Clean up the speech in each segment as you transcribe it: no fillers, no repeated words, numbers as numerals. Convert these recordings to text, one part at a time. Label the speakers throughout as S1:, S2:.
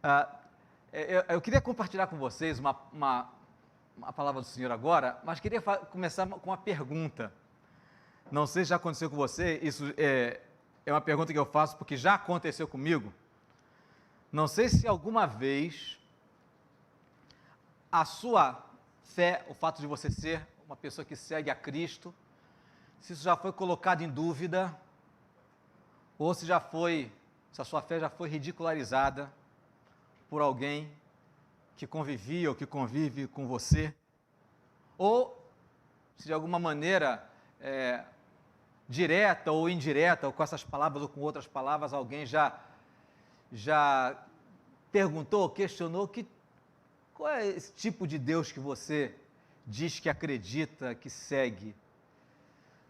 S1: Ah, eu queria compartilhar com vocês uma palavra do Senhor agora, mas queria começar com uma pergunta. Não sei se já aconteceu com você, isso é uma pergunta que eu faço porque já aconteceu comigo. Não sei se alguma vez a sua fé, o fato de você ser uma pessoa que segue a Cristo, se isso já foi colocado em dúvida, ou se a sua fé já foi ridicularizada por alguém que convivia ou que convive com você, ou se de alguma maneira, direta ou indireta, ou com essas palavras ou com outras palavras, alguém já perguntou, questionou, qual é esse tipo de Deus que você diz que acredita, que segue?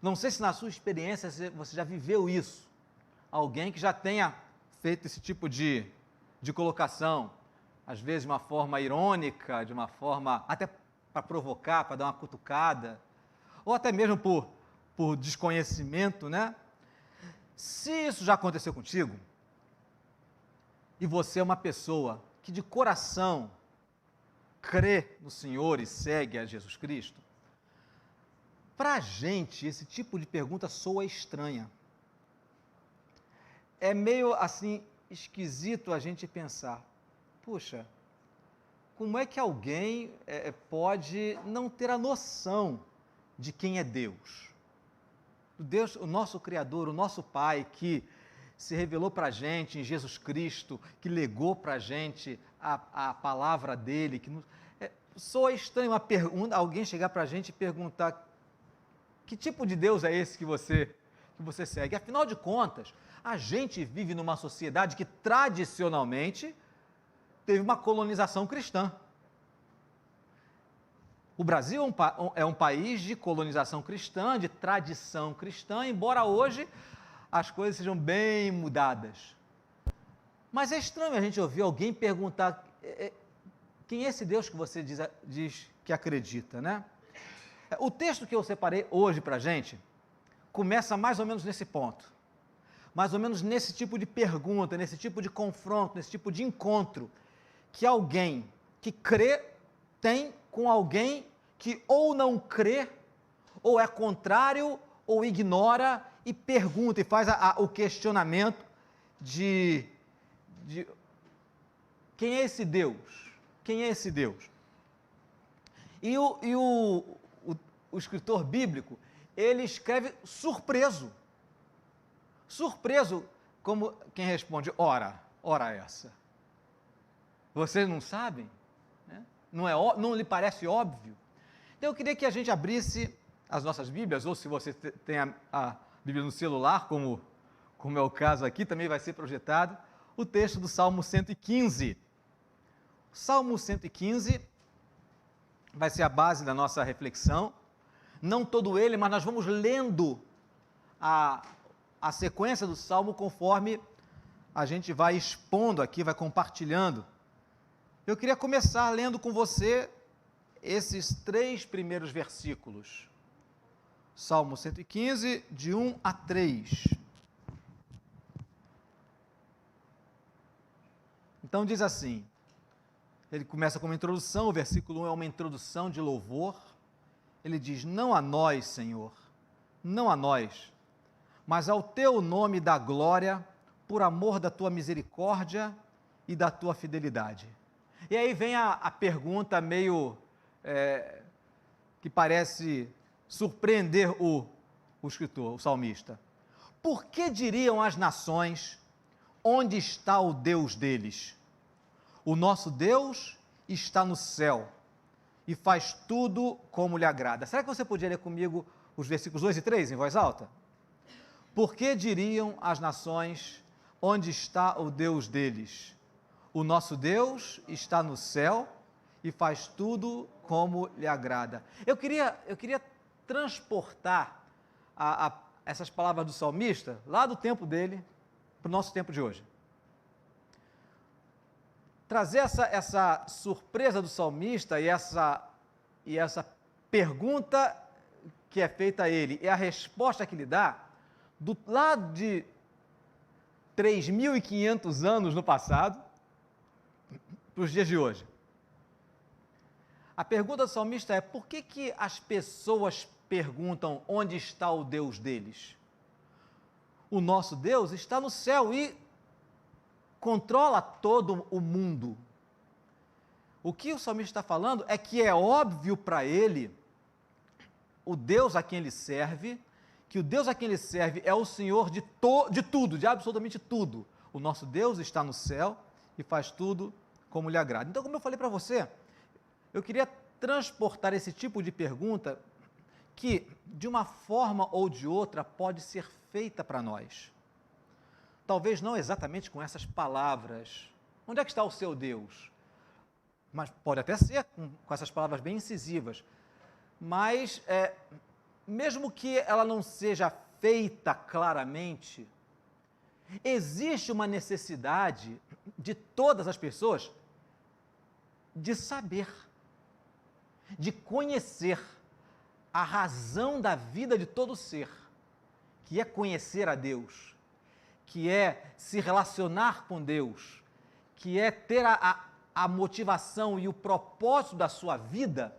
S1: Não sei se na sua experiência você já viveu isso, alguém que já tenha feito esse tipo de colocação, às vezes de uma forma irônica, de uma forma até para provocar, para dar uma cutucada, ou até mesmo por desconhecimento, né? Se isso já aconteceu contigo, e você é uma pessoa que de coração crê no Senhor e segue a Jesus Cristo, para a gente esse tipo de pergunta soa estranha. É meio assim esquisito a gente pensar, puxa, como é que alguém pode não ter a noção de quem é Deus? Deus, o nosso Criador, o nosso Pai, que se revelou para a gente em Jesus Cristo, que legou para a gente a palavra dele, soa estranho uma pergunta, alguém chegar para a gente e perguntar que tipo de Deus é esse que você segue. Afinal de contas, a gente vive numa sociedade que tradicionalmente teve uma colonização cristã. O Brasil é um país de colonização cristã, de tradição cristã, embora hoje as coisas sejam bem mudadas. Mas é estranho a gente ouvir alguém perguntar quem é esse Deus que você diz que acredita, né? O texto que eu separei hoje para a gente começa mais ou menos nesse ponto, mais ou menos nesse tipo de pergunta, nesse tipo de confronto, nesse tipo de encontro que alguém que crê tem com alguém que ou não crê, ou é contrário, ou ignora e pergunta e faz o questionamento de quem é esse Deus? Quem é esse Deus? E o escritor bíblico, ele escreve surpreso. Surpreso, como quem responde, ora essa. Vocês não sabem? Não lhe parece óbvio? Então eu queria que a gente abrisse as nossas Bíblias, ou se você tem a Bíblia no celular, como é o caso aqui, também vai ser projetado, o texto do Salmo 115. O Salmo 115 vai ser a base da nossa reflexão, não todo ele, mas nós vamos lendo a sequência do Salmo conforme a gente vai expondo aqui, vai compartilhando. Eu queria começar lendo com você esses 3 primeiros versículos. Salmo 115, de 1 a 3. Então diz assim, ele começa com uma introdução, o versículo 1 é uma introdução de louvor. Ele diz, não a nós, Senhor, não a nós, mas ao teu nome dá glória, por amor da tua misericórdia e da tua fidelidade. E aí vem a pergunta meio que parece surpreender o escritor, o salmista. Por que diriam as nações, onde está o Deus deles? O nosso Deus está no céu e faz tudo como lhe agrada. Será que você podia ler comigo os versículos 2 e 3 em voz alta? Por que diriam as nações, onde está o Deus deles? O nosso Deus está no céu e faz tudo como lhe agrada. Eu queria transportar essas palavras do salmista, lá do tempo dele, para o nosso tempo de hoje. Trazer essa surpresa do salmista e essa pergunta que é feita a ele, e a resposta que ele dá, lá de 3.500 anos no passado, para os dias de hoje. A pergunta do salmista é: por que as pessoas perguntam onde está o Deus deles? O nosso Deus está no céu e controla todo o mundo. O que o salmista está falando é que é óbvio para ele, o Deus a quem ele serve, que o Deus a quem ele serve é o Senhor de tudo, de absolutamente tudo. O nosso Deus está no céu e faz tudo como lhe agrada. Então, como eu falei para você, eu queria transportar esse tipo de pergunta que, de uma forma ou de outra, pode ser feita para nós. Talvez não exatamente com essas palavras. Onde é que está o seu Deus? Mas pode até ser com essas palavras bem incisivas. Mas, mesmo que ela não seja feita claramente, existe uma necessidade de todas as pessoas de saber, de conhecer a razão da vida de todo ser, que é conhecer a Deus, que é se relacionar com Deus, que é ter a motivação e o propósito da sua vida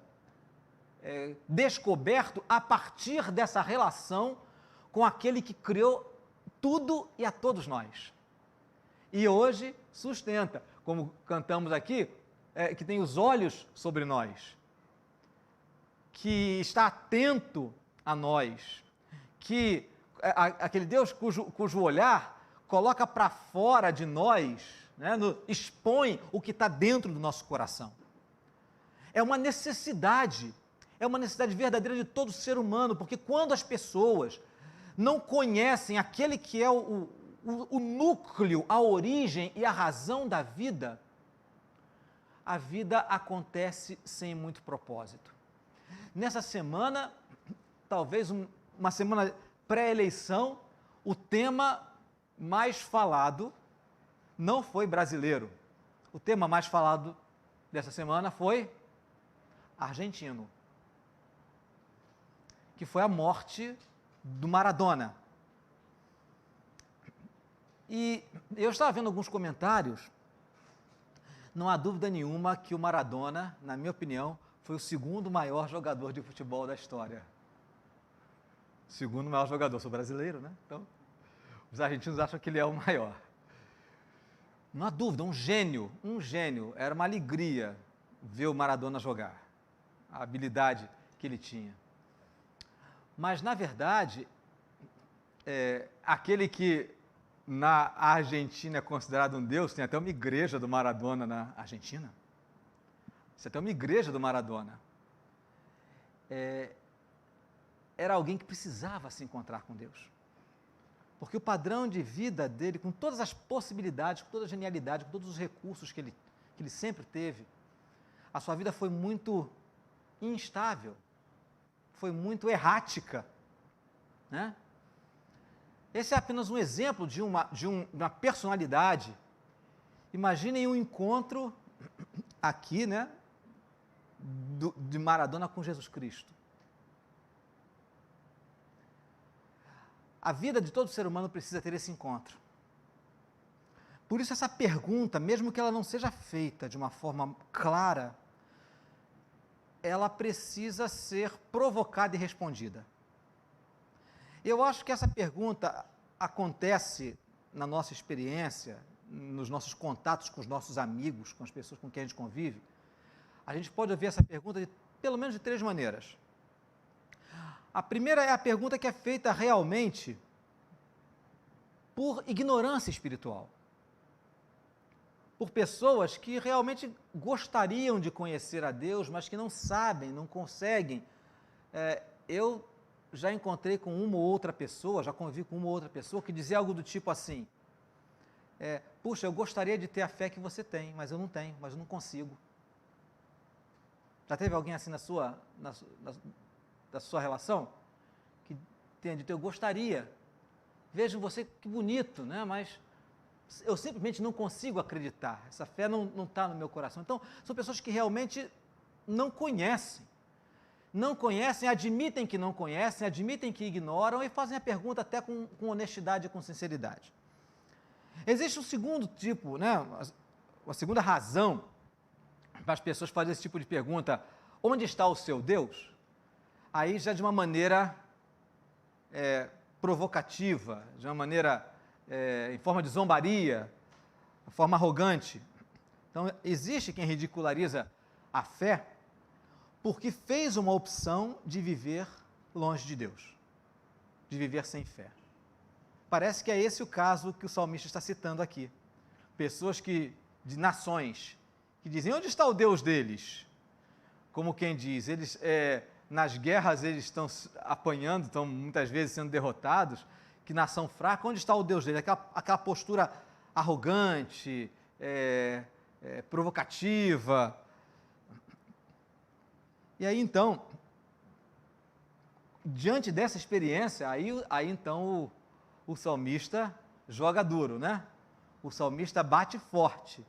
S1: descoberto a partir dessa relação com aquele que criou tudo e a todos nós. E hoje sustenta, como cantamos aqui, que tem os olhos sobre nós, que está atento a nós, que aquele Deus cujo olhar coloca para fora de nós, né, expõe o que está dentro do nosso coração. É uma necessidade verdadeira de todo ser humano, porque quando as pessoas não conhecem aquele que é o núcleo, a origem e a razão da vida, a vida acontece sem muito propósito. Nessa semana, talvez uma semana pré-eleição, o tema mais falado não foi brasileiro. O tema mais falado dessa semana foi argentino, que foi a morte do Maradona. E eu estava vendo alguns comentários, não há dúvida nenhuma que o Maradona, na minha opinião, foi o segundo maior jogador de futebol da história. Segundo maior jogador, sou brasileiro, né? Então, os argentinos acham que ele é o maior. Não há dúvida, um gênio, era uma alegria ver o Maradona jogar, a habilidade que ele tinha. Mas, na verdade, aquele que na Argentina é considerado um deus, tem até uma igreja do Maradona na Argentina. Isso é até uma igreja do Maradona. Era alguém que precisava se encontrar com Deus. Porque o padrão de vida dele, com todas as possibilidades, com toda a genialidade, com todos os recursos que ele sempre teve, a sua vida foi muito instável, foi muito errática, né? Esse é apenas um exemplo de uma personalidade. Imaginem um encontro aqui, né, de Maradona com Jesus Cristo. A vida de todo ser humano precisa ter esse encontro. Por isso essa pergunta, mesmo que ela não seja feita de uma forma clara, ela precisa ser provocada e respondida. Eu acho que essa pergunta acontece na nossa experiência, nos nossos contatos com os nossos amigos, com as pessoas com quem a gente convive. A gente pode ouvir essa pergunta de pelo menos de 3 maneiras. A primeira é a pergunta que é feita realmente por ignorância espiritual. Por pessoas que realmente gostariam de conhecer a Deus, mas que não sabem, não conseguem. Eu já encontrei com uma ou outra pessoa, já convivi com uma ou outra pessoa que dizia algo do tipo assim: puxa, eu gostaria de ter a fé que você tem, mas eu não tenho, mas eu não consigo. Já teve alguém assim na sua relação? Que tenha dito, eu gostaria, vejo você, que bonito, né? Mas eu simplesmente não consigo acreditar, essa fé não está no meu coração. Então, são pessoas que realmente não conhecem, admitem que não conhecem, admitem que ignoram e fazem a pergunta até com honestidade e com sinceridade. Existe um segundo tipo, né? A segunda razão para as pessoas fazerem esse tipo de pergunta, onde está o seu Deus? Aí já de uma maneira provocativa, de uma maneira em forma de zombaria, de forma arrogante. Então, existe quem ridiculariza a fé porque fez uma opção de viver longe de Deus, de viver sem fé. Parece que é esse o caso que o salmista está citando aqui. Pessoas de nações, que dizem, onde está o Deus deles? Como quem diz, eles, nas guerras eles estão apanhando, estão muitas vezes sendo derrotados, que nação fraca, onde está o Deus deles? Aquela postura arrogante, provocativa. E aí então, diante dessa experiência, aí então o salmista joga duro, né? O salmista bate forte.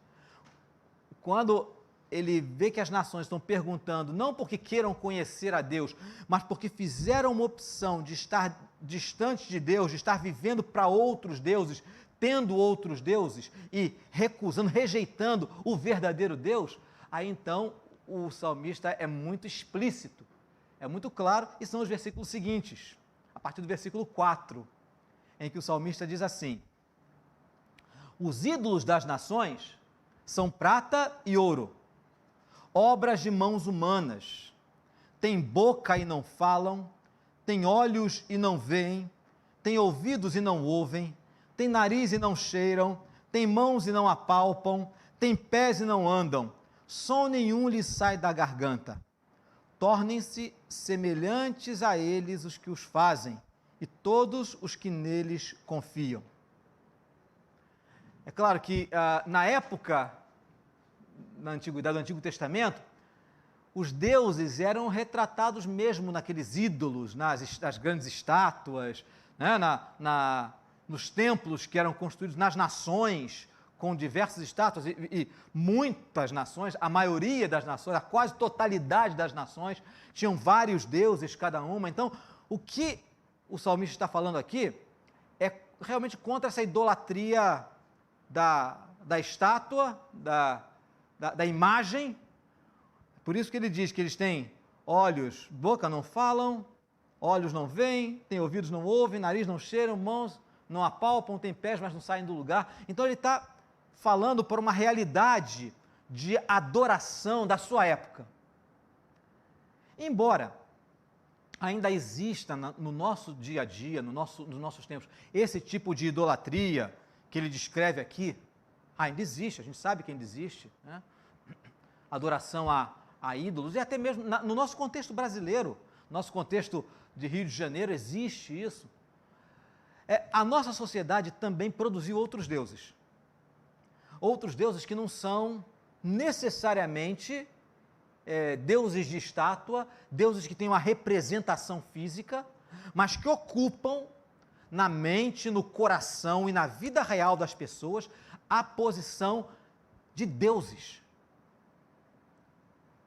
S1: Quando ele vê que as nações estão perguntando, não porque queiram conhecer a Deus, mas porque fizeram uma opção de estar distante de Deus, de estar vivendo para outros deuses, tendo outros deuses e recusando, rejeitando o verdadeiro Deus, aí então o salmista é muito explícito, é muito claro, e são os versículos seguintes, a partir do versículo 4, em que o salmista diz assim: os ídolos das nações são prata e ouro, obras de mãos humanas, têm boca e não falam, têm olhos e não veem, têm ouvidos e não ouvem, têm nariz e não cheiram, têm mãos e não apalpam, têm pés e não andam, som nenhum lhes sai da garganta. Tornem-se semelhantes a eles os que os fazem, e todos os que neles confiam. É claro que na época, na antiguidade, do Antigo Testamento, os deuses eram retratados mesmo naqueles ídolos, nas grandes estátuas, né, nos templos que eram construídos nas nações, com diversas estátuas, e muitas nações, a maioria das nações, a quase totalidade das nações, tinham vários deuses cada uma. Então, o que o salmista está falando aqui é realmente contra essa idolatria da estátua, da imagem. Por isso que ele diz que eles têm olhos, boca não falam, olhos não veem, têm ouvidos não ouvem, nariz não cheiram, mãos não apalpam, têm pés, mas não saem do lugar. Então ele está falando por uma realidade de adoração da sua época. Embora ainda exista no nosso dia a dia, nos nossos tempos, esse tipo de idolatria que ele descreve aqui, ainda existe, a gente sabe que ainda existe, né? Adoração a ídolos, e até mesmo no nosso contexto brasileiro, nosso contexto de Rio de Janeiro, existe isso. A nossa sociedade também produziu outros deuses que não são necessariamente deuses de estátua, deuses que têm uma representação física, mas que ocupam na mente, no coração e na vida real das pessoas a posição de deuses.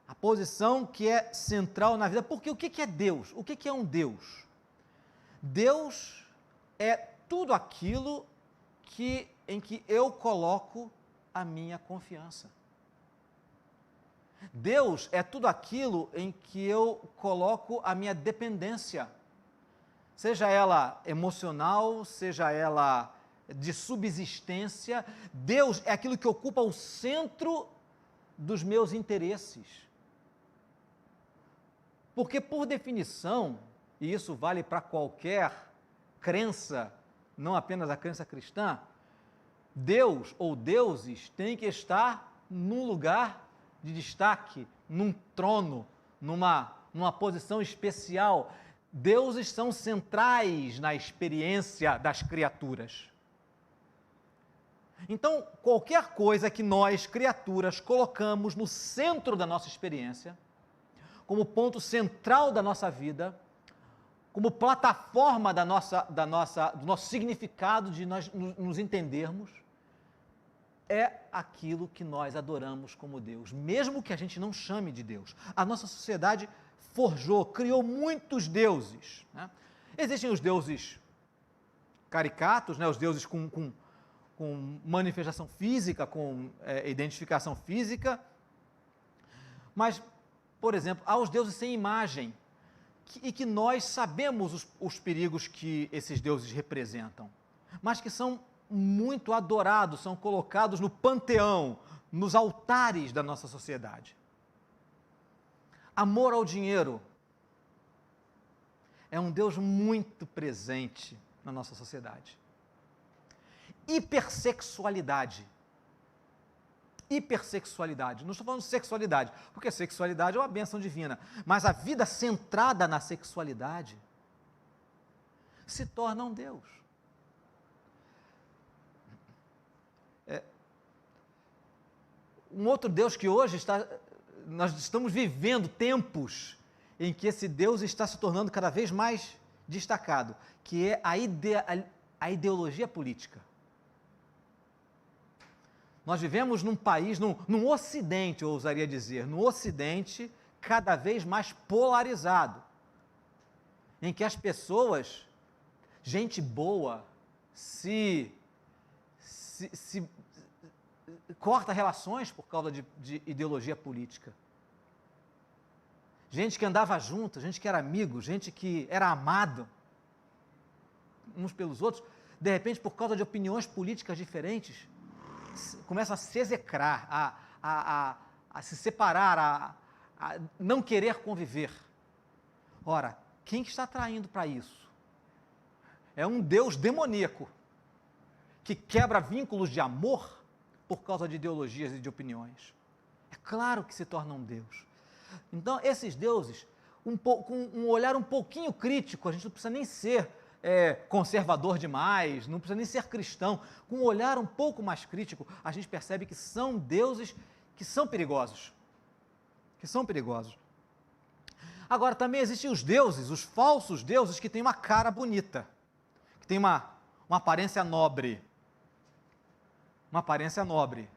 S1: A posição que é central na vida. Porque o que é Deus? O que é um Deus? Deus é tudo aquilo em que eu coloco a minha confiança. Deus é tudo aquilo em que eu coloco a minha dependência, seja ela emocional, seja ela de subsistência. Deus é aquilo que ocupa o centro dos meus interesses. Porque, por definição, e isso vale para qualquer crença, não apenas a crença cristã, Deus ou deuses têm que estar num lugar de destaque, num trono, numa posição especial. Deuses são centrais na experiência das criaturas. Então, qualquer coisa que nós, criaturas, colocamos no centro da nossa experiência, como ponto central da nossa vida, como plataforma do nosso significado, de nós nos entendermos, é aquilo que nós adoramos como Deus, mesmo que a gente não chame de Deus. A nossa sociedade criou muitos deuses, né? Existem os deuses caricatos, né? Os deuses com manifestação física, com identificação física, Mas, por exemplo, há os deuses sem imagem, e que nós sabemos os perigos que esses deuses representam, mas que são muito adorados, são colocados no panteão, nos altares da nossa sociedade. Amor ao dinheiro é um Deus muito presente na nossa sociedade. Hipersexualidade. Hipersexualidade. Não estou falando de sexualidade, porque a sexualidade é uma bênção divina, mas a vida centrada na sexualidade se torna um Deus. Um outro Deus que hoje nós estamos vivendo tempos em que esse Deus está se tornando cada vez mais destacado, que é a ideologia política. Nós vivemos num país, num Ocidente, eu ousaria dizer, no Ocidente cada vez mais polarizado, em que as pessoas, gente boa, se corta relações por causa de ideologia política. Gente que andava junto, gente que era amigo, gente que era amado uns pelos outros, de repente, por causa de opiniões políticas diferentes, começam a se execrar, a se separar, a não querer conviver. Ora, quem que está atraindo para isso? É um Deus demoníaco, que quebra vínculos de amor por causa de ideologias e de opiniões. É claro que se torna um Deus. Então, esses deuses, com um olhar um pouquinho crítico, a gente não precisa nem ser conservador demais, não precisa nem ser cristão, com um olhar um pouco mais crítico, a gente percebe que são deuses que são perigosos. Que são perigosos. Agora, também existem os deuses, os falsos deuses, que têm uma cara bonita, que têm uma aparência nobre. Uma aparência nobre.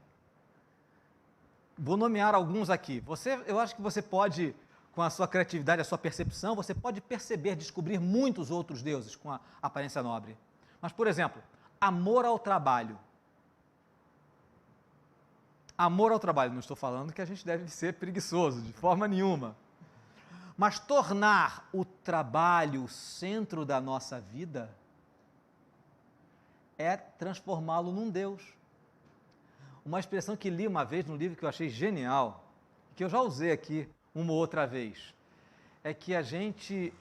S1: Vou nomear alguns aqui. Eu acho que você pode, com a sua criatividade, a sua percepção, você pode perceber, descobrir muitos outros deuses com a aparência nobre. Mas, por exemplo, amor ao trabalho. Amor ao trabalho. Não estou falando que a gente deve ser preguiçoso, de forma nenhuma. Mas tornar o trabalho o centro da nossa vida é transformá-lo num Deus. Uma expressão que li uma vez num livro que eu achei genial, que eu já usei aqui uma ou outra vez, é que a gente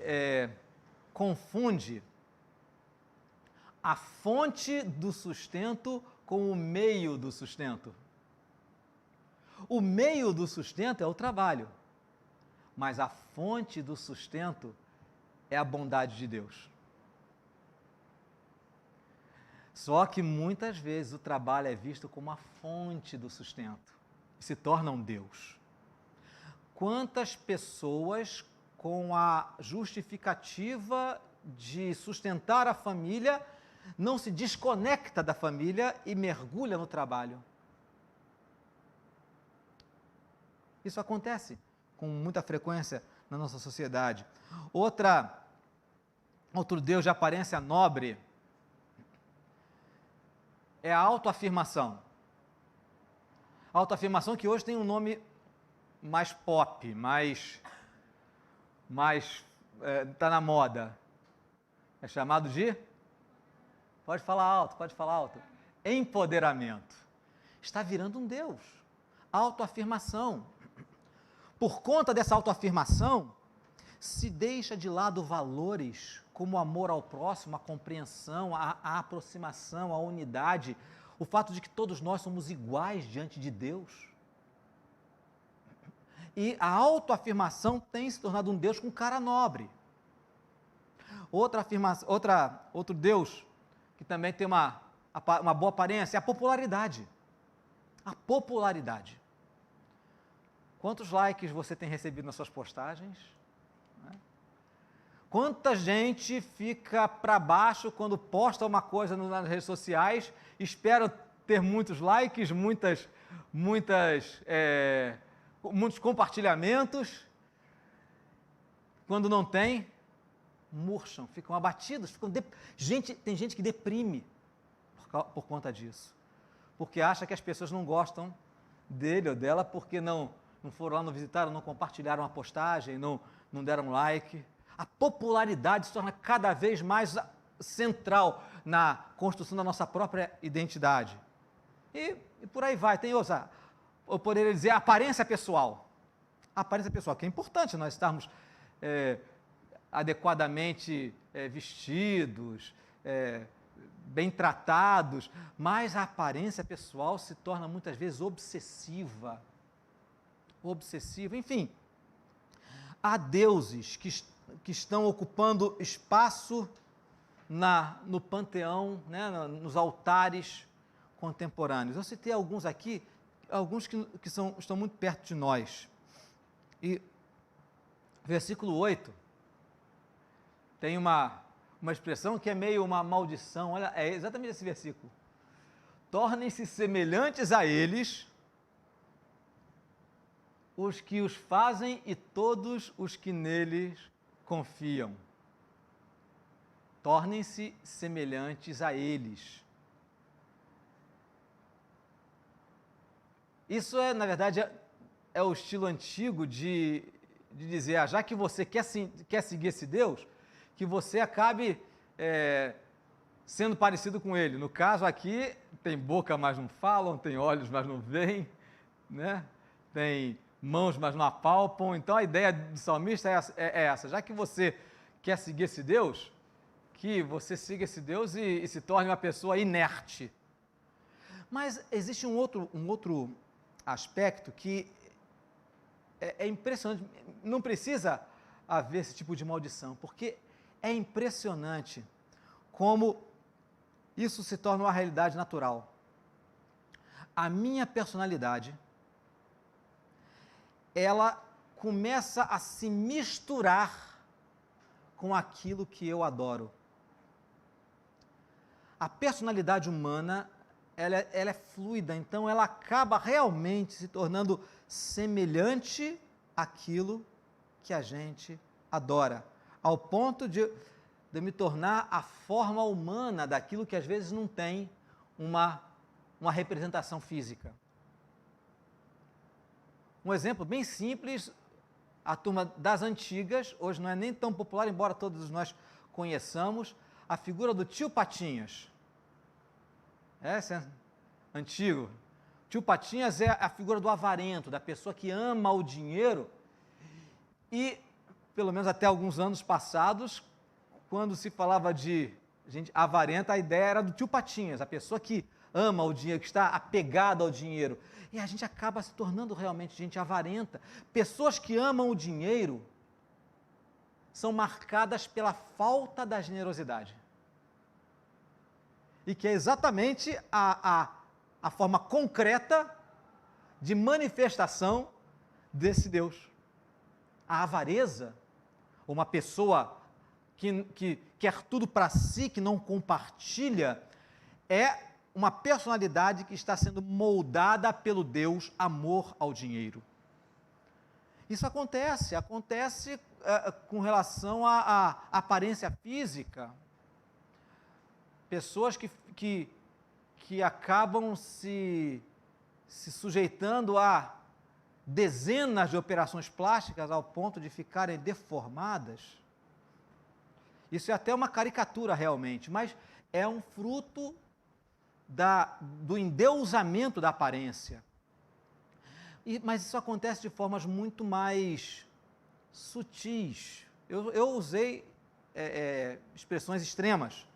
S1: confunde a fonte do sustento com o meio do sustento. O meio do sustento é o trabalho, mas a fonte do sustento é a bondade de Deus. Só que muitas vezes o trabalho é visto como a fonte do sustento e se torna um Deus. Quantas pessoas, com a justificativa de sustentar a família, não se desconecta da família e mergulha no trabalho? Isso acontece com muita frequência na nossa sociedade. Outro Deus de aparência nobre é a autoafirmação. A autoafirmação que hoje tem um nome mais pop, está na moda. É chamado de? Pode falar alto. Empoderamento. Está virando um Deus. Autoafirmação. Por conta dessa autoafirmação, se deixa de lado valores como o amor ao próximo, a compreensão, a aproximação, a unidade, o fato de que todos nós somos iguais diante de Deus. E a autoafirmação tem se tornado um Deus com cara nobre. Outro Deus que também tem uma boa aparência é a popularidade. A popularidade. Quantos likes você tem recebido nas suas postagens? Quanta gente fica para baixo quando posta uma coisa nas redes sociais, espera ter muitos likes, muitos compartilhamentos, quando não tem, murcham, ficam abatidos, tem gente que deprime por conta disso, porque acha que as pessoas não gostam dele ou dela porque não não foram lá, não visitaram, não compartilharam a postagem, não deram like. A popularidade se torna cada vez mais central na construção da nossa própria identidade. E por aí vai. Tem outra, eu poderia dizer, a aparência pessoal. A aparência pessoal, que é importante nós estarmos adequadamente vestidos, bem tratados, mas a aparência pessoal se torna muitas vezes obsessiva. Enfim, há deuses que estão ocupando espaço no panteão, né, nos altares contemporâneos. Eu citei alguns aqui, alguns que estão muito perto de nós. E versículo 8 tem uma expressão que é meio uma maldição. Olha, é exatamente esse versículo. Tornem-se semelhantes a eles os que os fazem e todos os que neles confiam. Tornem-se semelhantes a eles. Isso na verdade, é o estilo antigo de dizer, já que você quer seguir esse Deus, que você acabe sendo parecido com ele. No caso aqui, tem boca, mas não falam, tem olhos, mas não veem, né? Tem mãos, mas não apalpam. Então a ideia do salmista é essa, já que você quer seguir esse Deus, que você siga esse Deus e se torne uma pessoa inerte. Mas existe um outro aspecto que é impressionante, não precisa haver esse tipo de maldição, porque é impressionante como isso se torna uma realidade natural. A minha personalidade, ela começa a se misturar com aquilo que eu adoro. A personalidade humana, ela é fluida, então ela acaba realmente se tornando semelhante àquilo que a gente adora, ao ponto de me tornar a forma humana daquilo que às vezes não tem uma representação física. Um exemplo bem simples, a turma das antigas, hoje não é nem tão popular, embora todos nós conheçamos, a figura do tio Patinhas. Esse é antigo. Tio Patinhas é a figura do avarento, da pessoa que ama o dinheiro e, pelo menos até alguns anos passados, quando se falava de gente avarenta, a ideia era do tio Patinhas, a pessoa que ama o dinheiro, que está apegada ao dinheiro. E a gente acaba se tornando realmente gente avarenta. Pessoas que amam o dinheiro são marcadas pela falta da generosidade. E que é exatamente a forma concreta de manifestação desse Deus. A avareza, uma pessoa que quer tudo para si, que não compartilha, é uma personalidade que está sendo moldada pelo Deus amor ao dinheiro. Isso acontece com relação à aparência física. Pessoas que acabam se sujeitando a dezenas de operações plásticas ao ponto de ficarem deformadas. Isso é até uma caricatura realmente, mas é um fruto do endeusamento da aparência. Mas isso acontece de formas muito mais sutis. Eu usei expressões extremas,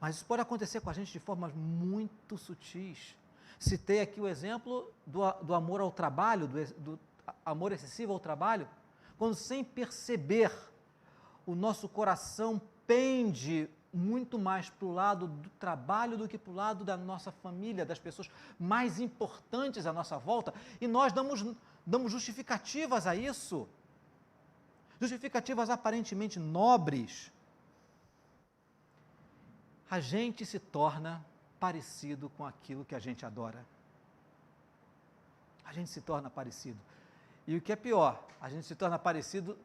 S1: mas isso pode acontecer com a gente de formas muito sutis. Citei aqui o exemplo do amor ao trabalho, do amor excessivo ao trabalho, quando sem perceber o nosso coração pende muito mais para o lado do trabalho do que para o lado da nossa família, das pessoas mais importantes à nossa volta, e nós damos justificativas a isso, justificativas aparentemente nobres. A gente se torna parecido com aquilo que a gente adora. A gente se torna parecido. E o que é pior, a gente se torna parecido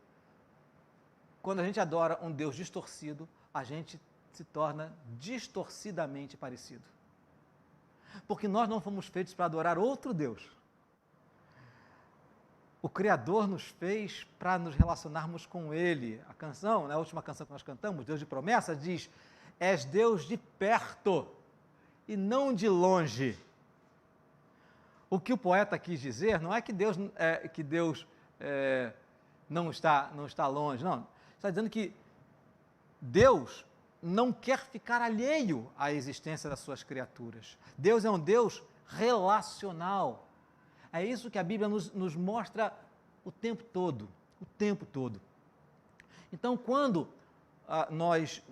S1: quando a gente adora um Deus distorcido, a gente se torna distorcidamente parecido. Porque nós não fomos feitos para adorar outro Deus. O Criador nos fez para nos relacionarmos com Ele. A canção, a última canção que nós cantamos, Deus de promessa, diz: és Deus de perto e não de longe. O que o poeta quis dizer não é que Deus não está longe, não. Está dizendo que Deus não quer ficar alheio à existência das suas criaturas. Deus é um Deus relacional. É isso que a Bíblia nos mostra o tempo todo, Então, quando nós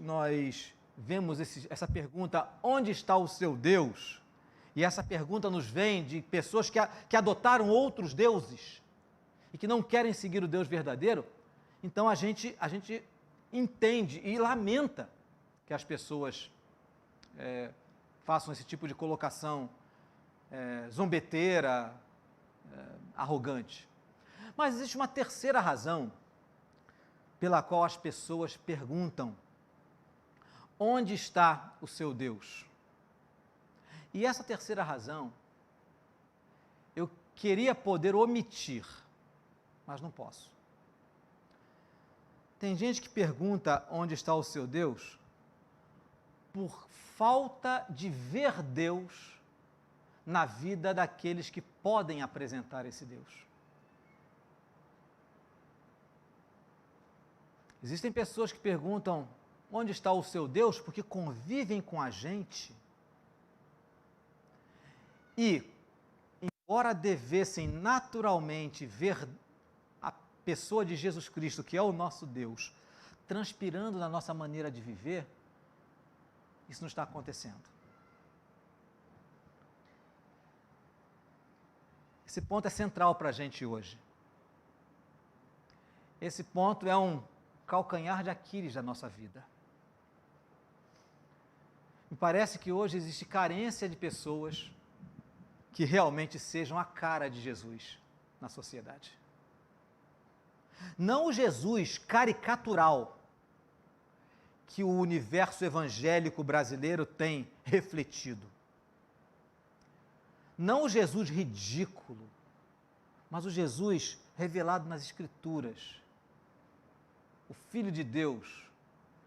S1: vemos essa pergunta, onde está o seu Deus? E essa pergunta nos vem de pessoas que adotaram outros deuses e que não querem seguir o Deus verdadeiro, então a gente entende e lamenta que as pessoas façam esse tipo de colocação zombeteira, arrogante. Mas existe uma terceira razão pela qual as pessoas perguntam: onde está o seu Deus? E essa terceira razão eu queria poder omitir, mas não posso. Tem gente que pergunta onde está o seu Deus por falta de ver Deus na vida daqueles que podem apresentar esse Deus. Existem pessoas que perguntam onde está o seu Deus porque convivem com a gente e, embora devessem naturalmente ver a pessoa de Jesus Cristo, que é o nosso Deus, transpirando na nossa maneira de viver, isso não está acontecendo. Esse ponto é central para a gente hoje. Esse ponto é um calcanhar de Aquiles da nossa vida. Me parece que hoje existe carência de pessoas que realmente sejam a cara de Jesus na sociedade. Não o Jesus caricatural que o universo evangélico brasileiro tem refletido. Não o Jesus ridículo, mas o Jesus revelado nas Escrituras. O Filho de Deus,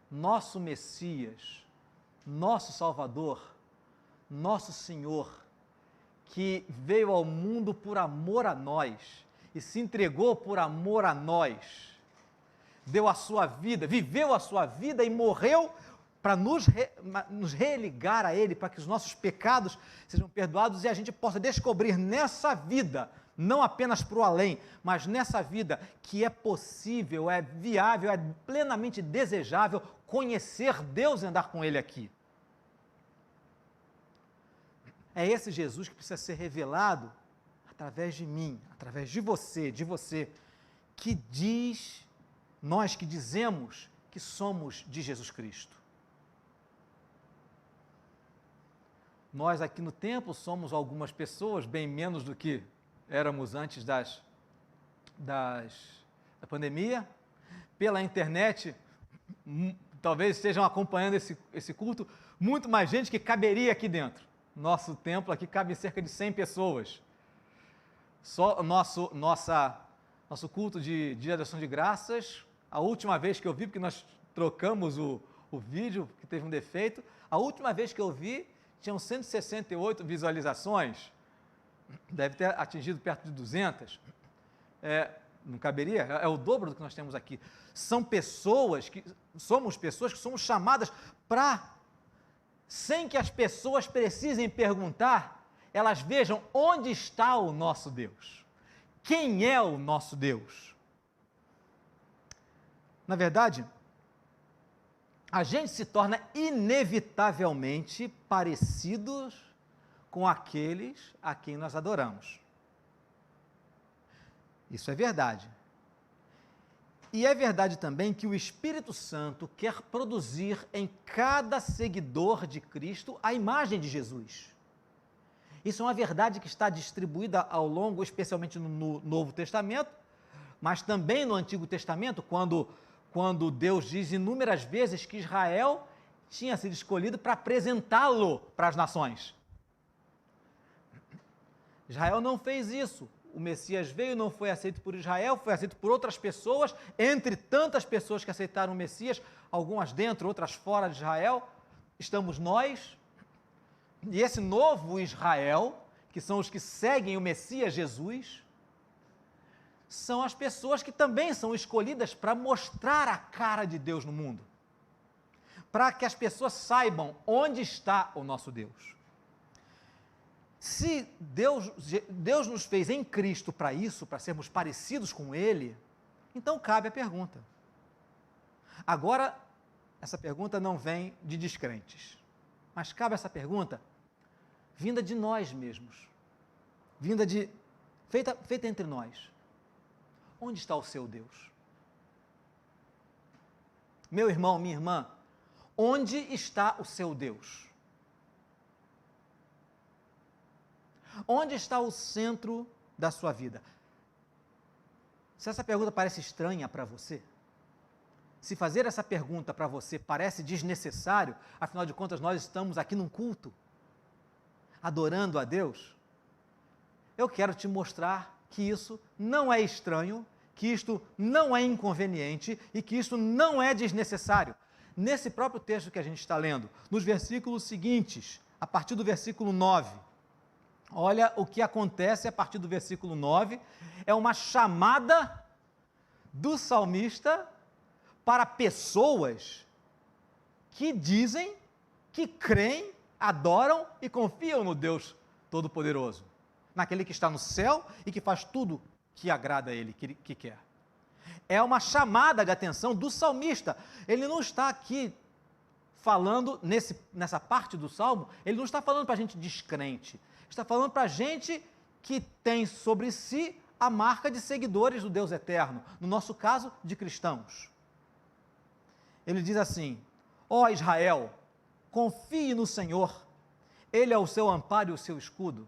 S1: nosso Messias, nosso Salvador, nosso Senhor, que veio ao mundo por amor a nós e se entregou por amor a nós, deu a sua vida, viveu a sua vida e morreu para nos religar a Ele, para que os nossos pecados sejam perdoados e a gente possa descobrir nessa vida, não apenas para o além, mas nessa vida que é possível, é viável, é plenamente desejável conhecer Deus e andar com Ele aqui. É esse Jesus que precisa ser revelado através de mim, através de você, que diz, nós que dizemos que somos de Jesus Cristo. Nós aqui no templo somos algumas pessoas, bem menos do que éramos antes da pandemia. Pela internet, talvez estejam acompanhando esse culto, muito mais gente que caberia aqui dentro. Nosso templo aqui cabe cerca de 100 pessoas. Só nosso culto de Dia de Ação de Graças, a última vez que eu vi, porque nós trocamos o vídeo, que teve um defeito, a última vez que eu vi, tinham 168 visualizações, deve ter atingido perto de 200, não caberia, é o dobro do que nós temos aqui. Somos pessoas que somos chamadas para, sem que as pessoas precisem perguntar, elas vejam onde está o nosso Deus. Quem é o nosso Deus? Na verdade, a gente se torna inevitavelmente parecidos com aqueles a quem nós adoramos. Isso é verdade. E é verdade também que o Espírito Santo quer produzir em cada seguidor de Cristo a imagem de Jesus. Isso é uma verdade que está distribuída ao longo, especialmente no Novo Testamento, mas também no Antigo Testamento, quando Deus diz inúmeras vezes que Israel tinha sido escolhido para apresentá-lo para as nações. Israel não fez isso. o Messias veio, não foi aceito por Israel, foi aceito por outras pessoas, entre tantas pessoas que aceitaram o Messias, algumas dentro, outras fora de Israel, estamos nós, e esse novo Israel, que são os que seguem o Messias Jesus, são as pessoas que também são escolhidas para mostrar a cara de Deus no mundo, para que as pessoas saibam onde está o nosso Deus. Se Deus nos fez em Cristo para isso, para sermos parecidos com Ele, então cabe a pergunta. Agora, essa pergunta não vem de descrentes, mas cabe essa pergunta vinda de nós mesmos, feita entre nós. Onde está o seu Deus? Meu irmão, minha irmã, onde está o seu Deus? Onde está o centro da sua vida? Se essa pergunta parece estranha para você, se fazer essa pergunta para você parece desnecessário, afinal de contas nós estamos aqui num culto, adorando a Deus, eu quero te mostrar que isso não é estranho, que isto não é inconveniente e que isto não é desnecessário. Nesse próprio texto que a gente está lendo, nos versículos seguintes, a partir do versículo 9, olha o que acontece a partir do versículo 9, é uma chamada do salmista para pessoas que dizem, que creem, adoram e confiam no Deus Todo-Poderoso, naquele que está no céu e que faz tudo que agrada a Ele, que quer. É uma chamada de atenção do salmista. Ele não está aqui falando, nessa parte do Salmo, ele não está falando para a gente descrente, está falando para a gente que tem sobre si a marca de seguidores do Deus eterno, no nosso caso, de cristãos. Ele diz assim: ó Israel, confie no Senhor, Ele é o seu amparo e o seu escudo.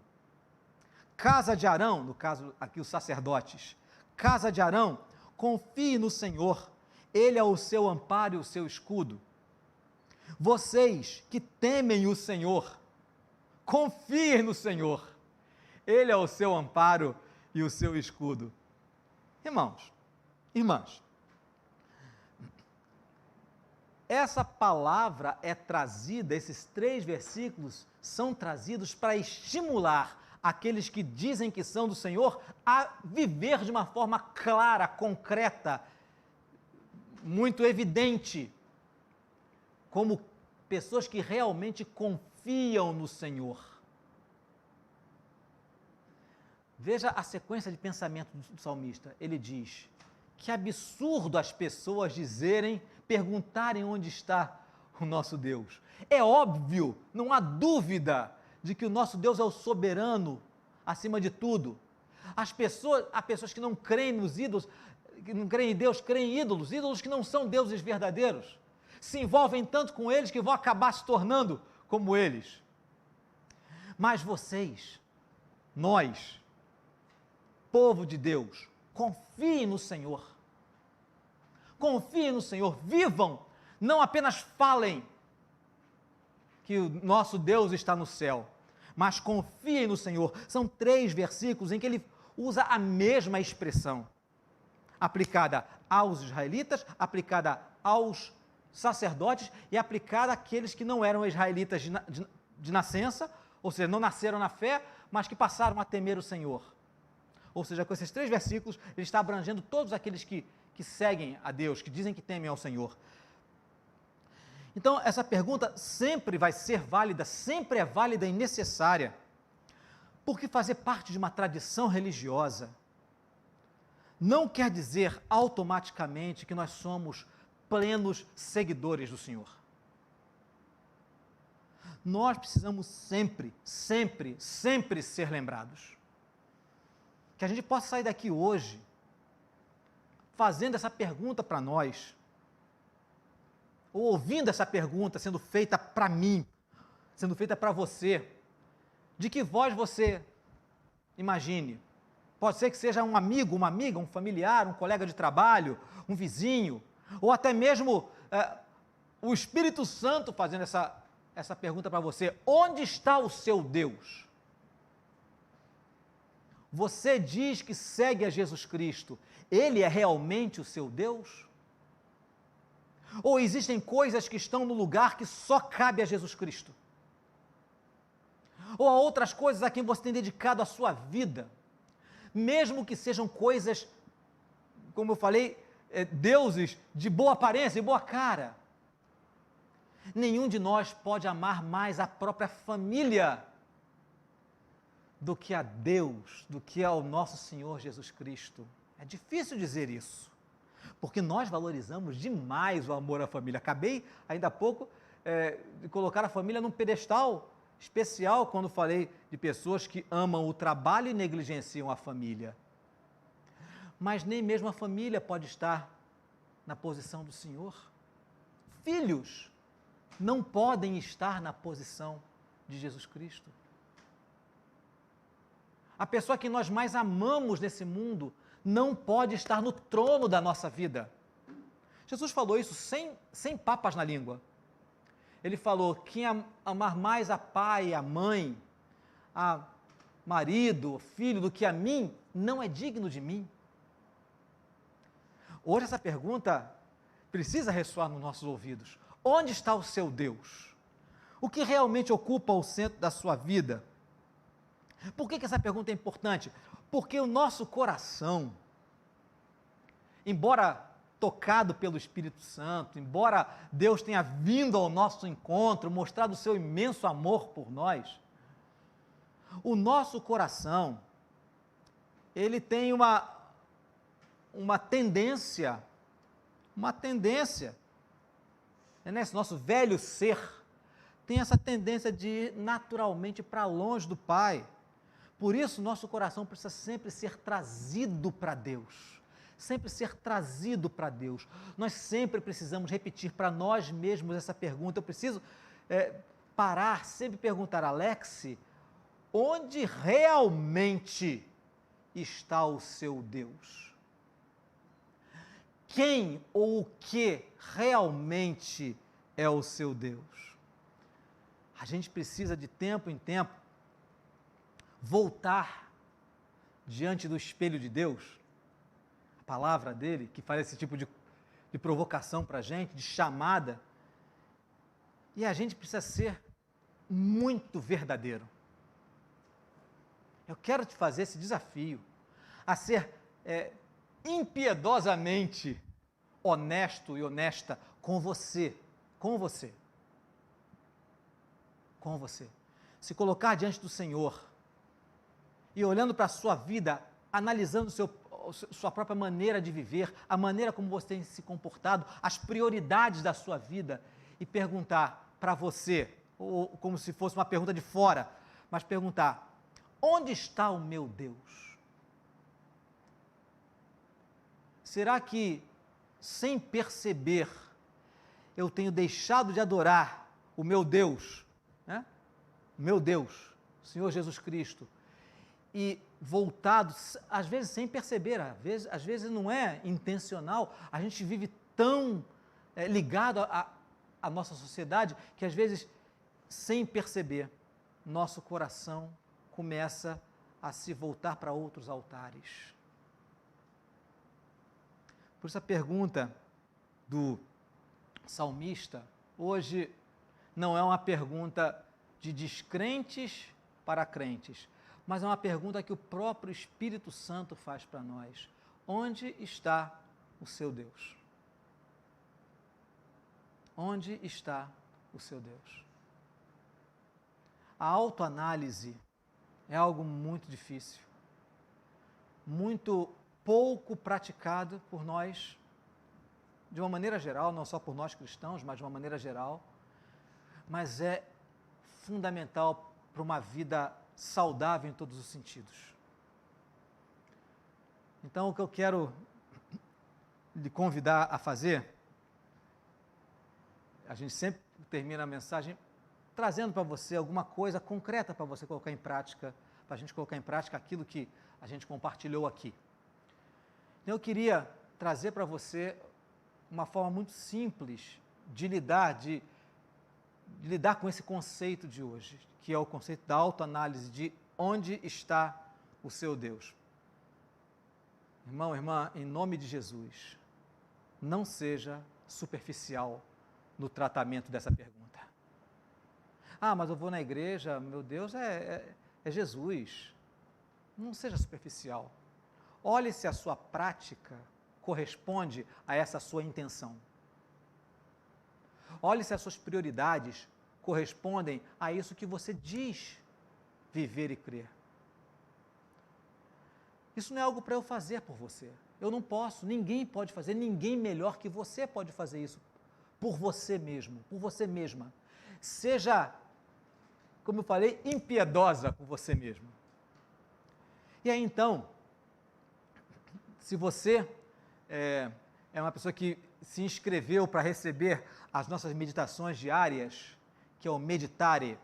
S1: Casa de Arão, no caso aqui os sacerdotes, casa de Arão, confie no Senhor, Ele é o seu amparo e o seu escudo. Vocês que temem o Senhor, confiem no Senhor, Ele é o seu amparo e o seu escudo. Irmãos, irmãs, essa palavra é trazida, esses 3 versículos são trazidos para estimular aqueles que dizem que são do Senhor a viver de uma forma clara, concreta, muito evidente, como pessoas que realmente confiam no Senhor. Veja a sequência de pensamento do salmista. Ele diz: que absurdo as pessoas perguntarem onde está o nosso Deus. É óbvio, não há dúvida de que o nosso Deus é o soberano acima de tudo. Há pessoas que não creem nos ídolos, que não creem em Deus, creem em ídolos que não são deuses verdadeiros. Se envolvem tanto com eles que vão acabar se tornando como eles. Mas vocês, nós, povo de Deus, confiem no Senhor. Confiem no Senhor, vivam, não apenas falem que o nosso Deus está no céu, mas confiem no Senhor. São 3 versículos em que ele usa a mesma expressão, aplicada aos israelitas, aplicada aos sacerdotes e aplicada àqueles que não eram israelitas de nascença, ou seja, não nasceram na fé, mas que passaram a temer o Senhor. Ou seja, com esses 3 versículos, ele está abrangendo todos aqueles que seguem a Deus, que dizem que temem ao Senhor. Então, essa pergunta sempre vai ser válida, sempre é válida e necessária, porque fazer parte de uma tradição religiosa não quer dizer automaticamente que nós somos plenos seguidores do Senhor. Nós precisamos sempre ser lembrados. Que a gente possa sair daqui hoje fazendo essa pergunta para nós, ou ouvindo essa pergunta sendo feita para mim, sendo feita para você, de que voz você imagine. Pode ser que seja um amigo, uma amiga, um familiar, um colega de trabalho, um vizinho, ou até mesmo o Espírito Santo fazendo essa pergunta para você: onde está o seu Deus? Você diz que segue a Jesus Cristo, Ele é realmente o seu Deus? Ou existem coisas que estão no lugar que só cabe a Jesus Cristo? Ou há outras coisas a quem você tem dedicado a sua vida, mesmo que sejam coisas, como eu falei, deuses de boa aparência e boa cara. Nenhum de nós pode amar mais a própria família do que a Deus, do que ao nosso Senhor Jesus Cristo. É difícil dizer isso, porque nós valorizamos demais o amor à família. Acabei, ainda há pouco, de colocar a família num pedestal especial quando falei de pessoas que amam o trabalho e negligenciam a família. Mas nem mesmo a família pode estar na posição do Senhor. Filhos não podem estar na posição de Jesus Cristo. A pessoa que nós mais amamos nesse mundo não pode estar no trono da nossa vida. Jesus falou isso sem papas na língua. Ele falou: quem amar mais a pai, a mãe, a marido, filho do que a mim, não é digno de mim. Hoje essa pergunta precisa ressoar nos nossos ouvidos. Onde está o seu Deus? O que realmente ocupa o centro da sua vida? Por que essa pergunta é importante? Porque o nosso coração, embora tocado pelo Espírito Santo, embora Deus tenha vindo ao nosso encontro, mostrado o seu imenso amor por nós, o nosso coração, ele tem uma tendência, esse nosso velho ser, tem essa tendência de ir naturalmente para longe do Pai. Por isso, nosso coração precisa sempre ser trazido para Deus. Sempre ser trazido para Deus. Nós sempre precisamos repetir para nós mesmos essa pergunta. Eu preciso parar, sempre perguntar: Alex, onde realmente está o seu Deus? Quem ou o que realmente é o seu Deus? A gente precisa de tempo em tempo voltar diante do espelho de Deus, a palavra dele, que faz esse tipo de provocação para a gente, de chamada, e a gente precisa ser muito verdadeiro. Eu quero te fazer esse desafio, a ser impiedosamente honesto e honesta com você, se colocar diante do Senhor e olhando para a sua vida, analisando sua própria maneira de viver, a maneira como você tem se comportado, as prioridades da sua vida, e perguntar para você, ou como se fosse uma pergunta de fora, mas perguntar: onde está o meu Deus? Será que, sem perceber, eu tenho deixado de adorar o meu Deus, né? O meu Deus, o Senhor Jesus Cristo, e voltado, às vezes sem perceber, às vezes não é intencional, a gente vive tão ligado à nossa sociedade, que às vezes, sem perceber, nosso coração começa a se voltar para outros altares. Por isso a pergunta do salmista hoje não é uma pergunta de descrentes para crentes, mas é uma pergunta que o próprio Espírito Santo faz para nós: onde está o seu Deus? Onde está o seu Deus? A autoanálise é algo muito difícil, muito pouco praticado por nós, de uma maneira geral, não só por nós cristãos, mas de uma maneira geral, mas é fundamental para uma vida saudável em todos os sentidos. Então, o que eu quero lhe convidar a fazer, a gente sempre termina a mensagem trazendo para você alguma coisa concreta para você colocar em prática, para a gente colocar em prática aquilo que a gente compartilhou aqui. Então, eu queria trazer para você uma forma muito simples de lidar com esse conceito de hoje, que é o conceito da autoanálise, de onde está o seu Deus? Irmão, irmã, em nome de Jesus, não seja superficial no tratamento dessa pergunta. Ah, mas eu vou na igreja, meu Deus é Jesus. Não seja superficial. Olhe se a sua prática corresponde a essa sua intenção. Olhe se as suas prioridades correspondem a isso que você diz viver e crer. Isso não é algo para eu fazer por você. Eu não posso, ninguém pode fazer, ninguém melhor que você pode fazer isso por você mesmo, por você mesma. Seja, como eu falei, impiedosa com você mesmo. E aí então, se você é uma pessoa que se inscreveu para receber as nossas meditações diárias, que é o Meditare,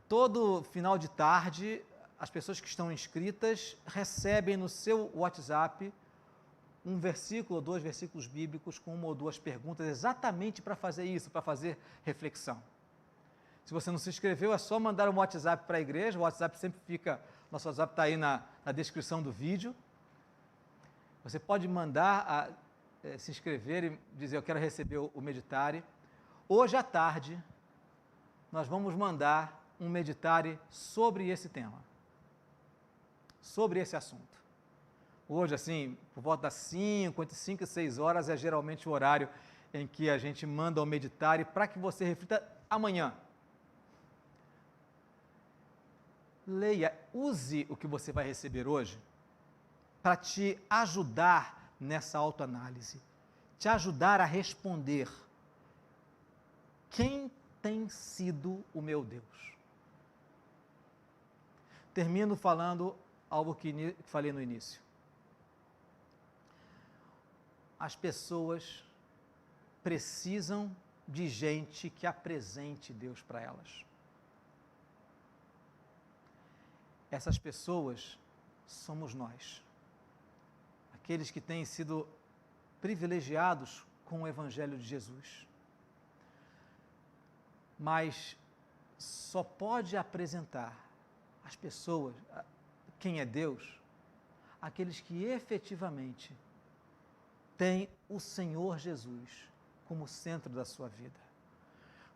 S1: todo final de tarde, as pessoas que estão inscritas recebem no seu WhatsApp um versículo ou 2 versículos bíblicos com 1 ou 2 perguntas exatamente para fazer isso, para fazer reflexão. Se você não se inscreveu, é só mandar um WhatsApp para a igreja, o WhatsApp sempre fica, nosso WhatsApp está aí na descrição do vídeo. Você pode mandar, se inscrever e dizer, eu quero receber o Meditare. Hoje à tarde, nós vamos mandar um Meditare sobre esse tema, sobre esse assunto. Hoje, assim, por volta das 5, entre 5 e 6 horas, é geralmente o horário em que a gente manda o Meditare para que você reflita amanhã. Leia, use o que você vai receber hoje para te ajudar nessa autoanálise, te ajudar a responder: quem tem sido o meu Deus? Termino falando algo que falei no início. As pessoas precisam de gente que apresente Deus para elas. Essas pessoas somos nós, aqueles que têm sido privilegiados com o Evangelho de Jesus. Mas só pode apresentar às pessoas quem é Deus aqueles que efetivamente têm o Senhor Jesus como centro da sua vida.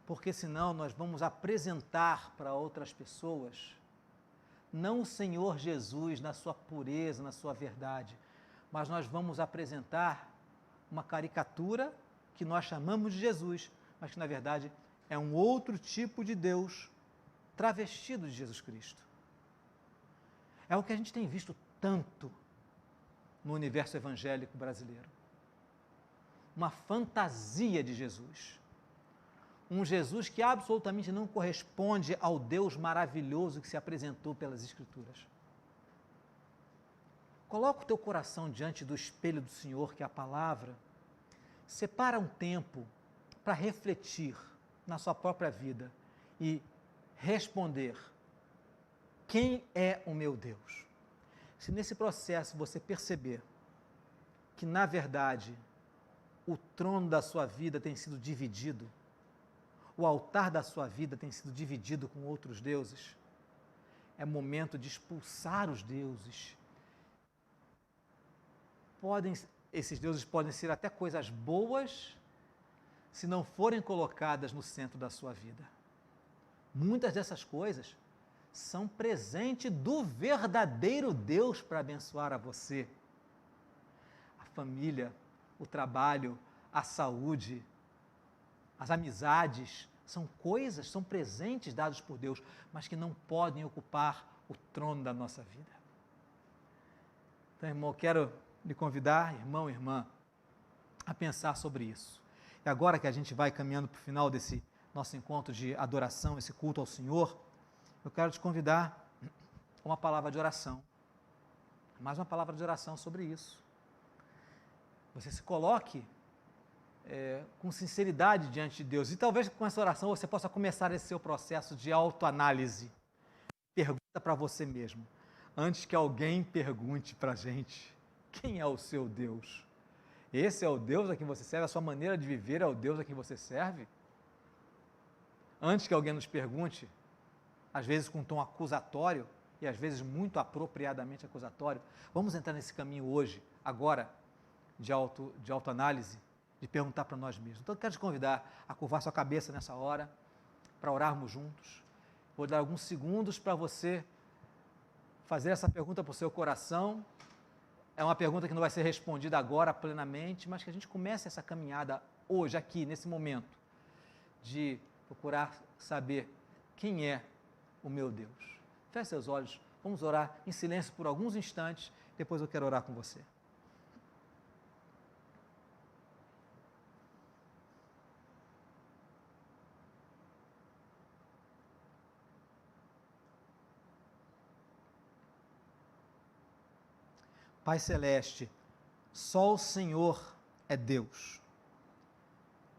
S1: Porque senão nós vamos apresentar para outras pessoas não o Senhor Jesus na sua pureza, na sua verdade, mas nós vamos apresentar uma caricatura que nós chamamos de Jesus, mas que na verdade é um outro tipo de Deus travestido de Jesus Cristo. É o que a gente tem visto tanto no universo evangélico brasileiro. Uma fantasia de Jesus. Um Jesus que absolutamente não corresponde ao Deus maravilhoso que se apresentou pelas Escrituras. Coloca o teu coração diante do espelho do Senhor, que é a palavra. Separa um tempo para refletir na sua própria vida e responder: quem é o meu Deus? Se nesse processo você perceber que, na verdade, o trono da sua vida tem sido dividido, o altar da sua vida tem sido dividido com outros deuses, é momento de expulsar os deuses. Esses deuses podem ser até coisas boas, se não forem colocadas no centro da sua vida. Muitas dessas coisas são presente do verdadeiro Deus para abençoar a você. A família, o trabalho, a saúde, as amizades, são coisas, são presentes dados por Deus, mas que não podem ocupar o trono da nossa vida. Então, irmão, quero lhe convidar, irmão e irmã, a pensar sobre isso. E agora que a gente vai caminhando para o final desse nosso encontro de adoração, esse culto ao Senhor, eu quero te convidar a uma palavra de oração. Mais uma palavra de oração sobre isso. Você se coloque com sinceridade diante de Deus. E talvez com essa oração você possa começar esse seu processo de autoanálise. Pergunta para você mesmo, antes que alguém pergunte para a gente: quem é o seu Deus? Esse é o Deus a quem você serve? A sua maneira de viver é o Deus a quem você serve? Antes que alguém nos pergunte, às vezes com um tom acusatório, e às vezes muito apropriadamente acusatório. Vamos entrar nesse caminho hoje, agora, de autoanálise, de perguntar para nós mesmos. Então, eu quero te convidar a curvar sua cabeça nessa hora, para orarmos juntos. Vou dar alguns segundos para você fazer essa pergunta para o seu coração. É uma pergunta que não vai ser respondida agora plenamente, mas que a gente comece essa caminhada hoje, aqui, nesse momento, de procurar saber quem é o meu Deus. Feche seus olhos, vamos orar em silêncio por alguns instantes, depois eu quero orar com você. Pai Celeste, só o Senhor é Deus.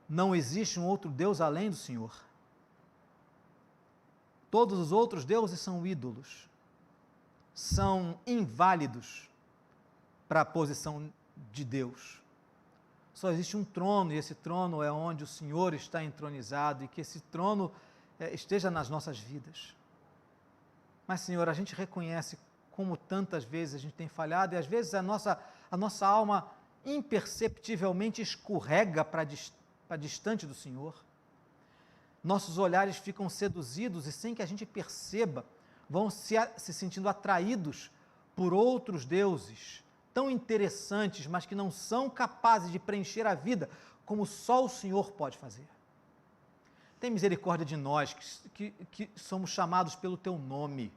S1: Não existe um outro Deus além do Senhor. Todos os outros deuses são ídolos, são inválidos para a posição de Deus. Só existe um trono, e esse trono é onde o Senhor está entronizado, e que esse trono esteja nas nossas vidas. Mas, Senhor, a gente reconhece como tantas vezes a gente tem falhado, e às vezes a nossa alma imperceptivelmente escorrega para distante do Senhor. Nossos olhares ficam seduzidos e, sem que a gente perceba, vão se sentindo atraídos por outros deuses tão interessantes, mas que não são capazes de preencher a vida como só o Senhor pode fazer. Tem misericórdia de nós que somos chamados pelo Teu nome,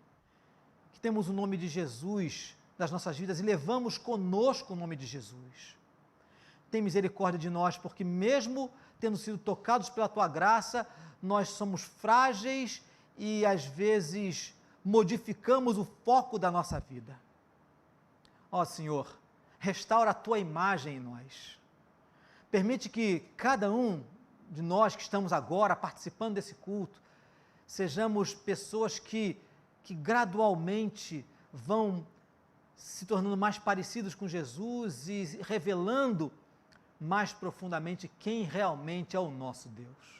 S1: que temos o nome de Jesus nas nossas vidas e levamos conosco o nome de Jesus. Tem misericórdia de nós, porque mesmo tendo sido tocados pela Tua graça, nós somos frágeis e às vezes modificamos o foco da nossa vida. Ó Senhor, restaura a Tua imagem em nós. Permite que cada um de nós que estamos agora participando desse culto, sejamos pessoas que gradualmente vão se tornando mais parecidos com Jesus e revelando mais profundamente quem realmente é o nosso Deus.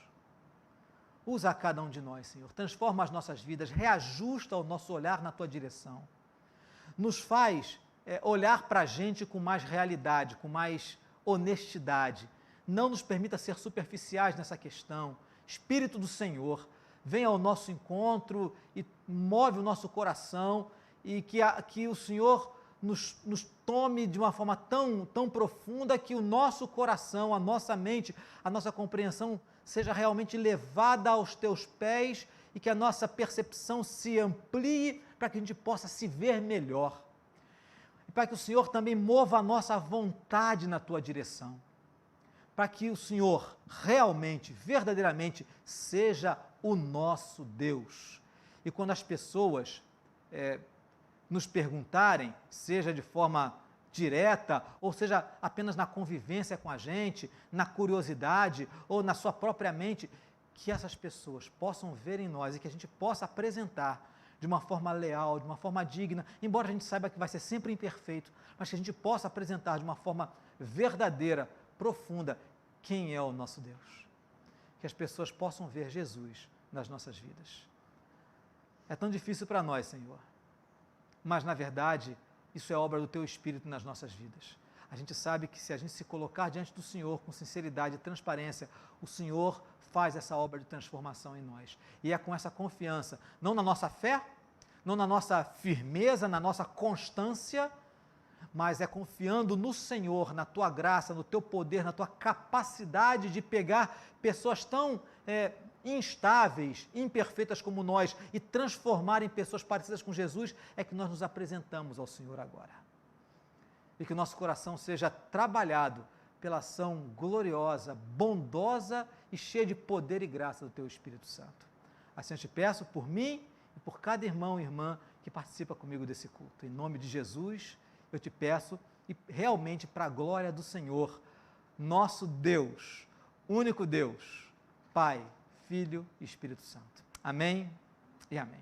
S1: Usa a cada um de nós, Senhor, transforma as nossas vidas, reajusta o nosso olhar na Tua direção. Nos faz olhar para a gente com mais realidade, com mais honestidade. Não nos permita ser superficiais nessa questão. Espírito do Senhor, venha ao nosso encontro e move o nosso coração, e que o Senhor nos tome de uma forma tão profunda que o nosso coração, a nossa mente, a nossa compreensão seja realmente levada aos Teus pés e que a nossa percepção se amplie para que a gente possa se ver melhor. E para que o Senhor também mova a nossa vontade na Tua direção. Para que o Senhor realmente, verdadeiramente, seja o nosso Deus. E quando as pessoas nos perguntarem, seja de forma direta, ou seja apenas na convivência com a gente, na curiosidade ou na sua própria mente, que essas pessoas possam ver em nós e que a gente possa apresentar de uma forma leal, de uma forma digna, embora a gente saiba que vai ser sempre imperfeito, mas que a gente possa apresentar de uma forma verdadeira, profunda, quem é o nosso Deus. Que as pessoas possam ver Jesus nas nossas vidas. É tão difícil para nós, Senhor, mas na verdade isso é obra do Teu Espírito nas nossas vidas. A gente sabe que se a gente se colocar diante do Senhor com sinceridade e transparência, o Senhor faz essa obra de transformação em nós. E é com essa confiança, não na nossa fé, não na nossa firmeza, na nossa constância, mas é confiando no Senhor, na Tua graça, no Teu poder, na Tua capacidade de pegar pessoas tão instáveis, imperfeitas como nós e transformar em pessoas parecidas com Jesus, é que nós nos apresentamos ao Senhor agora. E que o nosso coração seja trabalhado pela ação gloriosa, bondosa e cheia de poder e graça do Teu Espírito Santo. Assim eu te peço por mim e por cada irmão e irmã que participa comigo desse culto. Em nome de Jesus, eu te peço, e realmente para a glória do Senhor, nosso Deus, único Deus, Pai, Filho e Espírito Santo. Amém e amém.